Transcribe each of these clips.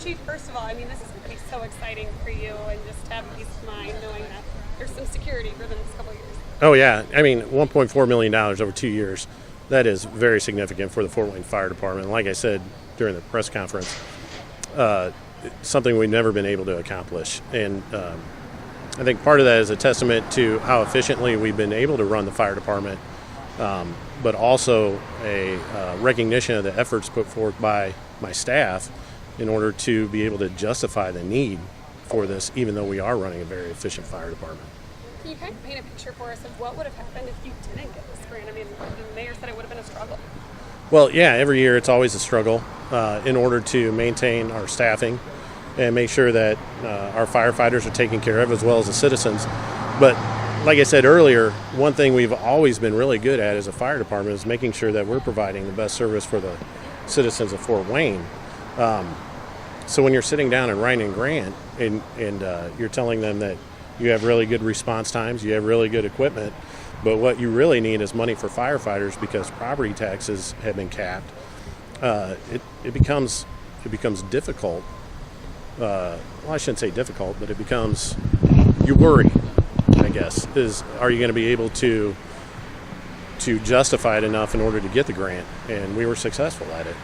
Chief, first of all, I mean, this is going to be so exciting for you, and just to have peace of mind knowing that there's some security for the next couple of years. Oh, yeah. I mean, $1.4 million over 2 years, that is very significant for the Fort Wayne Fire Department. Like I said during the press conference, something we've never been able to accomplish. And I think part of that is a testament to how efficiently we've been able to run the fire department, but also a recognition of the efforts put forth by my staff in order to be able to justify the need for this, even though we are running a very efficient fire department. Can you kind of paint a picture for us of what would have happened if you didn't get this grant? I mean, the mayor said it would have been a struggle. Well, yeah, every year it's always a struggle in order to maintain our staffing and make sure that our firefighters are taken care of as well as the citizens. But like I said earlier, one thing we've always been really good at as a fire department is making sure that we're providing the best service for the citizens of Fort Wayne. So when you're sitting down and writing a grant and you're telling them that you have really good response times, you have really good equipment, but what you really need is money for firefighters because property taxes have been capped, it becomes difficult. Well, I shouldn't say difficult, but it becomes, you worry, I guess, is are you going to be able to justify it enough in order to get the grant? And we were successful at it.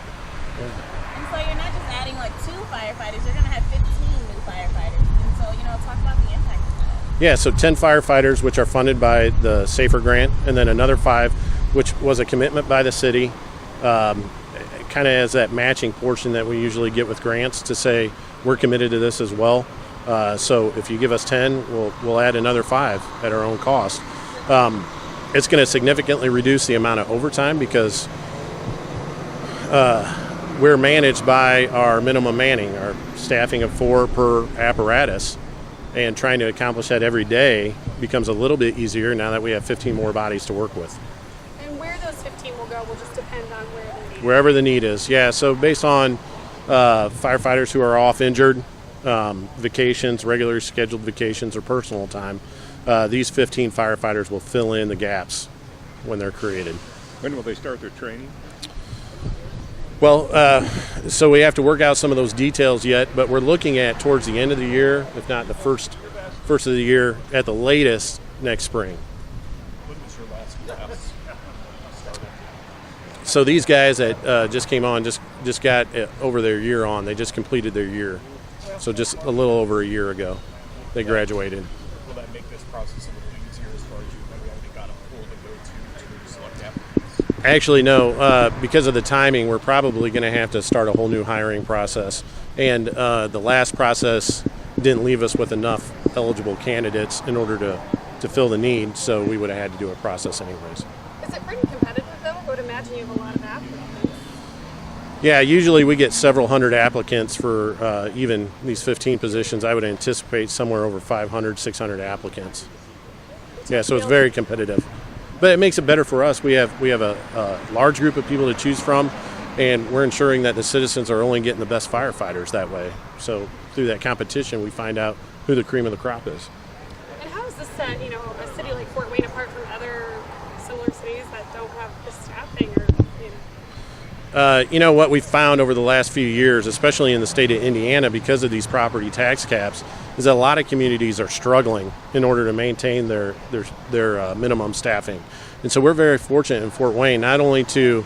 Yeah. And so you're not just adding like 2 firefighters, you're going to have 15 new firefighters. And so, talk about the impact of that. Yeah, so 10 firefighters, which are funded by the SAFER grant, and then another 5, which was a commitment by the city, kind of as that matching portion that we usually get with grants to say we're committed to this as well. So if you give us 10, we'll add another 5 at our own cost. It's going to significantly reduce the amount of overtime because we're managed by our minimum manning, our staffing of 4 per apparatus, and trying to accomplish that every day becomes a little bit easier now that we have 15 more bodies to work with. And where those 15 will go will just depend on where the need is. Wherever the need is, yeah. So based on firefighters who are off injured, vacations, regularly scheduled vacations, or personal time, these 15 firefighters will fill in the gaps when they're created. When will they start their training? Well, so we have to work out some of those details yet, but we're looking at towards the end of the year, if not the first of the year, at the latest next spring. When was your last class started? So these guys that just came on just got over their year on. They just completed their year. So just a little over a year ago, they graduated. Will that make this process a little easier as far as you maybe already got a pool to go to select applicants? Actually, no. Because of the timing, we're probably going to have to start a whole new hiring process. And the last process didn't leave us with enough eligible candidates in order to fill the need, so we would have had to do a process anyways. Is it pretty competitive, though? I would imagine you have a lot of applicants. Yeah, usually we get several hundred applicants for even these 15 positions. I would anticipate somewhere over 500, 600 applicants. Yeah, so it's very competitive. But it makes it better for us. We have a large group of people to choose from, and we're ensuring that the citizens are only getting the best firefighters that way. So through that competition, we find out who the cream of the crop is. And how is this set, a city like Fort Wayne apart from other similar cities that don't have the staffing or, what we've found over the last few years, especially in the state of Indiana, because of these property tax caps, is that a lot of communities are struggling in order to maintain their minimum staffing. And so we're very fortunate in Fort Wayne not only to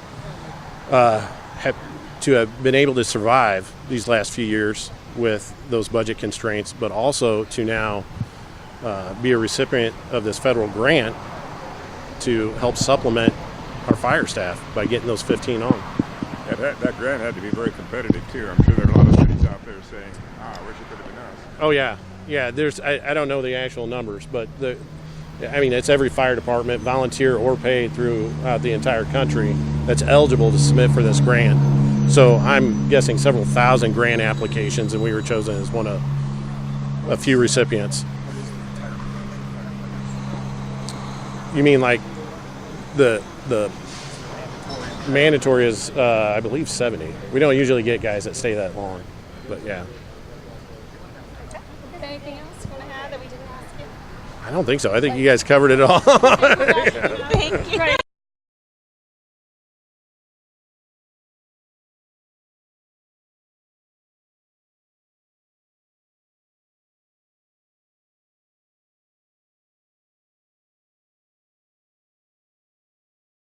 have been able to survive these last few years with those budget constraints, but also to now be a recipient of this federal grant to help supplement our fire staff by getting those 15 on. Yeah, that grant had to be very competitive too. I'm sure there are a lot of cities out there saying, I wish it could have been us. Oh yeah. There's I don't know the actual numbers, but it's every fire department, volunteer or paid, throughout the entire country that's eligible to submit for this grant. So I'm guessing several thousand grant applications, and we were chosen as one of a few recipients. You mean like the mandatory is, I believe, 70. We don't usually get guys that stay that long, but yeah. is there anything else you want to add that we didn't ask you? I don't think so. I think you guys covered it all. Thank you.